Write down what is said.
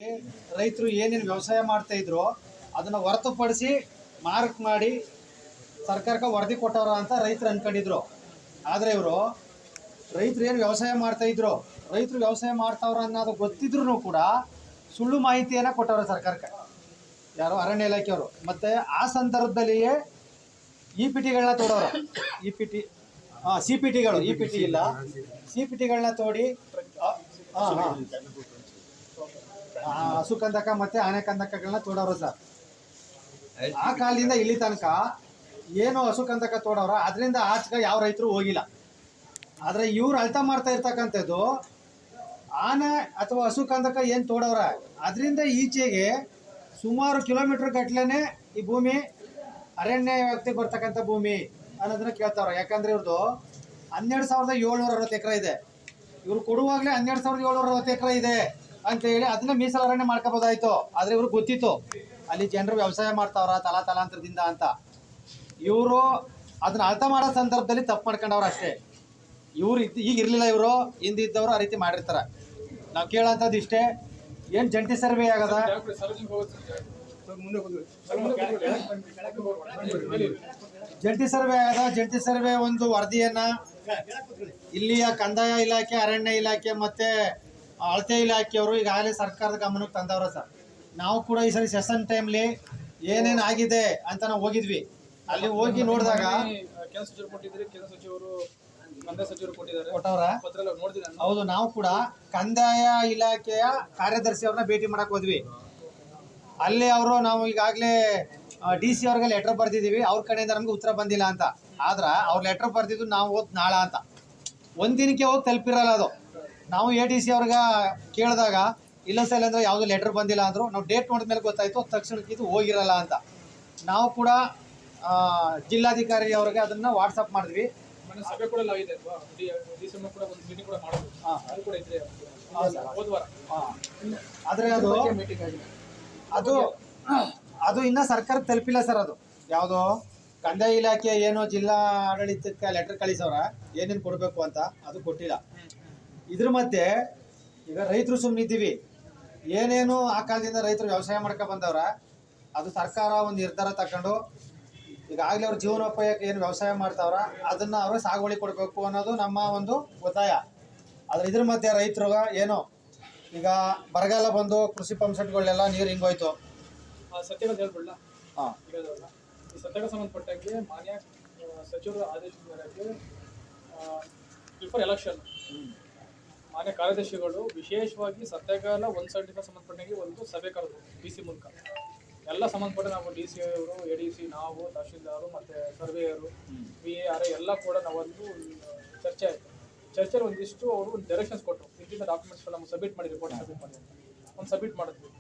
ರೈತರು ಏನೇನು ವ್ಯವಸಾಯ ಮಾಡ್ತಾ ಇದ್ರು ಅದನ್ನ ಹೊರತುಪಡಿಸಿ ಮಾರ್ಕ್ ಮಾಡಿ ಸರ್ಕಾರಕ್ಕೆ ವರದಿ ಕೊಟ್ಟವ್ರ ಅಂತ ರೈತರು ಅನ್ಕೊಂಡಿದ್ರು. ಆದರೆ ಇವರು ರೈತರು ಏನು ವ್ಯವಸಾಯ ಮಾಡ್ತಾ ಇದ್ರು, ರೈತರು ವ್ಯವಸಾಯ ಮಾಡ್ತಾವ್ರ ಅನ್ನೋದು ಗೊತ್ತಿದ್ರು ಕೂಡ ಸುಳ್ಳು ಮಾಹಿತಿಯನ್ನು ಕೊಟ್ಟವ್ರ ಸರ್ಕಾರಕ್ಕೆ, ಯಾರು ಅರಣ್ಯ ಇಲಾಖೆಯವರು. ಮತ್ತು ಆ ಸಂದರ್ಭದಲ್ಲಿಯೇ ಇ ಪಿ ಟಿಗಳನ್ನ ತೋಡೋರು, E P T C P ಟಿಗಳು, ಇ ಪಿ ಟಿ ಇಲ್ಲ, ಸಿ ಪಿ ಟಿಗಳನ್ನ ತೋಡಿ ಹಸು ಕಂದಕ ಮತ್ತು ಆನೆ ಕಂದಕಗಳನ್ನ ತೋಡೋರು ಸರ್. ಆ ಕಾಲದಿಂದ ಇಲ್ಲಿ ತನಕ ಏನು ಹಸು ಕಂದಕ ತೋಡೋರ ಅದರಿಂದ ಆಚೆಗೆ ಯಾವ ರೈತರು ಹೋಗಿಲ್ಲ. ಆದರೆ ಇವ್ರು ಅಳ್ತಾ ಮಾಡ್ತಾ ಇರ್ತಕ್ಕಂಥದ್ದು ಆನೆ ಅಥವಾ ಹಸು ಕಂದಕ ಏನು ತೋಡೋರ ಅದರಿಂದ ಈಚೆಗೆ ಸುಮಾರು ಕಿಲೋಮೀಟ್ರ್ ಗಟ್ಲೆ ಈ ಭೂಮಿ ಅರಣ್ಯ ವ್ಯಾಪ್ತಿಗೆ ಬರ್ತಕ್ಕಂಥ ಭೂಮಿ ಅನ್ನೋದನ್ನ ಕೇಳ್ತಾವ್ರೆ. ಯಾಕಂದರೆ ಇವ್ರದ್ದು 12,760 ಎಕರೆ ಇದೆ. ಇವ್ರು ಕೊಡುವಾಗಲೇ 12,760 ಎಕರೆ ಇದೆ ಅಂತ ಹೇಳಿ ಅದನ್ನ ಮೀಸಲು ಅರಣ್ಯ ಮಾಡ್ಕೋಬೋದಾಯ್ತು. ಆದರೆ ಇವ್ರಿಗೆ ಗೊತ್ತಿತ್ತು ಅಲ್ಲಿ ಜನರು ವ್ಯವಸಾಯ ಮಾಡ್ತಾವ್ರ ತಲಾಂತರದಿಂದ ಅಂತ. ಇವರು ಅದನ್ನ ಅರ್ಥ ಮಾಡೋ ಸಂದರ್ಭದಲ್ಲಿ ತಪ್ಪು ಮಾಡ್ಕೊಂಡವ್ರು ಅಷ್ಟೇ. ಇವ್ರು ಈಗ ಇರಲಿಲ್ಲ, ಇವರು ಹಿಂದಿದ್ದವರು ಆ ರೀತಿ ಮಾಡಿರ್ತಾರೆ. ನಾವು ಕೇಳೋಂಥದ್ದು ಇಷ್ಟೇ, ಏನು ಜಂಟಿ ಸರ್ವೆ ಆಗದ, ಜಂಟಿ ಸರ್ವೆ ಆಗದ, ಜಂಟಿ ಸರ್ವೆ ಒಂದು ವರದಿಯನ್ನು ಇಲ್ಲಿಯ ಕಂದಾಯ ಇಲಾಖೆ, ಅರಣ್ಯ ಇಲಾಖೆ ಮತ್ತು ಅಳತೆ ಇಲಾಖೆಯವರು ಈಗಾಗಲೇ ಸರ್ಕಾರದ ಗಮನಕ್ಕೆ ತಂದವ್ರ ಸರ್. ನಾವು ಕೂಡ ಈ ಸರಿ ಸೆಷನ್ ಟೈಮ್ಲಿ ಏನೇನು ಆಗಿದೆ ಅಂತ ನಾವು ಹೋಗಿದ್ವಿ. ಅಲ್ಲಿ ಹೋಗಿ ನೋಡಿದಾಗ ಕೊಟ್ಟವ್ರ. ಹೌದು, ನಾವು ಕೂಡ ಕಂದಾಯ ಇಲಾಖೆಯ ಕಾರ್ಯದರ್ಶಿ ಅವ್ರನ್ನ ಭೇಟಿ ಮಾಡಕ್ ಹೋದ್ವಿ. ಅಲ್ಲಿ ಅವರು ನಾವು ಈಗಾಗಲೇ ಡಿ ಸಿ ಅವ್ರಿಗೆ ಲೆಟರ್ ಬರ್ದಿದ್ದೀವಿ, ಅವ್ರ ಕಡೆಯಿಂದ ನಮ್ಗೆ ಉತ್ತರ ಬಂದಿಲ್ಲ ಅಂತ. ಆದ್ರೆ ಅವ್ರು ಲೆಟರ್ ಬರ್ದಿದ್ದು ನಾವು ಓದ್ ನಾಳ ಅಂತ, ಒಂದಿನಕ್ಕೆ ಹೋಗಿ ತಲುಪಿರಲ್ಲ ಅದು. ನಾವು ಎ ಡಿ ಸಿ ಅವ್ರಿಗೆ ಕೇಳಿದಾಗ ಇಲ್ಲ ಸರ್ ಅಂದರೆ ಯಾವುದೂ ಲೆಟರ್ ಬಂದಿಲ್ಲ ಅಂದರು. ನಾವು ಡೇಟ್ ನೋಡಿದ ಮೇಲೆ ಗೊತ್ತಾಯಿತು ತಕ್ಷಣಕ್ಕೆ ಇದು ಹೋಗಿರಲ್ಲ ಅಂತ. ನಾವು ಕೂಡ ಜಿಲ್ಲಾಧಿಕಾರಿ ಅವ್ರಿಗೆ ಅದನ್ನು ವಾಟ್ಸಪ್ ಮಾಡಿದ್ವಿ. ಸಭೆ ಕೂಡ ಆಗಿದೆ, ಕೂಡ ಒಂದು ಮೀಟಿಂಗ್ ಕೂಡ ಮಾಡೋದು. ಕೂಡ ಇದ್ರೆ ಹೋದ್ವಾರ. ಆದರೆ ಅದು ಇನ್ನೂ ಸರ್ಕಾರಕ್ಕೆ ತಲುಪಿಲ್ಲ ಸರ್. ಅದು ಯಾವುದೋ ಕಂದಾಯ ಇಲಾಖೆ ಏನೋ ಜಿಲ್ಲಾ ಆಡಳಿತಕ್ಕೆ ಲೆಟರ್ ಕಳಿಸವ್ರ ಏನೇನು ಕೊಡಬೇಕು ಅಂತ, ಅದು ಕೊಟ್ಟಿಲ್ಲ. ಇದ್ರ ಮಧ್ಯೆ ಈಗ ರೈತರು ಸುಮ್ಮನಿದ್ದೀವಿ. ಏನೇನು ಆ ಕಾಲದಿಂದ ರೈತರು ವ್ಯವಸಾಯ ಮಾಡ್ಕೊ ಬಂದವ್ರ ಅದು ಸರ್ಕಾರ ಒಂದು ನಿರ್ಧಾರ ತಗೊಂಡು ಈಗಾಗಲೇ ಅವ್ರ ಜೀವನೋಪಾಯಕ್ಕೆ ಏನು ವ್ಯವಸಾಯ ಮಾಡ್ತಾವ್ರ ಅದನ್ನು ಅವ್ರಿಗೆ ಸಾಗುವಳಿ ಕೊಡಬೇಕು ಅನ್ನೋದು ನಮ್ಮ ಒಂದು ಒತ್ತಾಯ. ಆದರೆ ಇದ್ರ ಮಧ್ಯೆ ರೈತರು ಏನೋ ಈಗ ಬರಗಾಲ ಬಂದು ಕೃಷಿ ಪಂಪ್ಸೆಟ್ಗಳೆಲ್ಲ ನೀರು ಹಿಂಗೋಯ್ತು. ಸತ್ಯಗಳು ಹೇಳ್ಬಿಡಲ್ಲ. ಈ ಸತ್ಯಕ್ಕೆ ಸಂಬಂಧಪಟ್ಟಂಗೆ ಮಾನ್ಯ ಸಚಿವರ ಆದೇಶದ ಮೇರೆಗೆ ಬಿಫೋರ್ ಎಲೆಕ್ಷನ್ ಮಾನ್ಯ ಕಾರ್ಯದರ್ಶಿಗಳು ವಿಶೇಷವಾಗಿ ಸತ್ಯಗಾಲ 175 ಸಂಬಂಧಪಟ್ಟಂಗೆ ಒಂದು ಸಭೆ ಕರೆದು ಡಿ ಸಿ ಮೂಲಕ ಎಲ್ಲ ಸಂಬಂಧಪಟ್ಟ ನಾವು ಡಿ ಸಿ ಅವರು, ಎ ಡಿ ಸಿ, ನಾವು ತಹಶೀಲ್ದಾರು ಮತ್ತು ಸರ್ವೇಯರು, ಬಿ ಎ ಆರ್ ಎಲ್ಲ ಕೂಡ ನಾವೊಂದು ಚರ್ಚೆ ಆಯಿತು. ಚರ್ಚೆಯಲ್ಲಿ ಒಂದಿಷ್ಟು ಅವರು ಒಂದು ಡೈರೆಕ್ಷನ್ಸ್ ಕೊಟ್ಟರು. ಇಂತಿಂಥ ಡಾಕ್ಯುಮೆಂಟ್ಸ್ಗಳು ನಮ್ಗೆ ಸಬ್ಮಿಟ್ ಮಾಡಿ, ರಿಪೋರ್ಟ್ ಸಬ್ಮಿಟ್ ಮಾಡಿ ಒಂದು ಸಬ್ಮಿಟ್ ಮಾಡಿದ್ವಿ.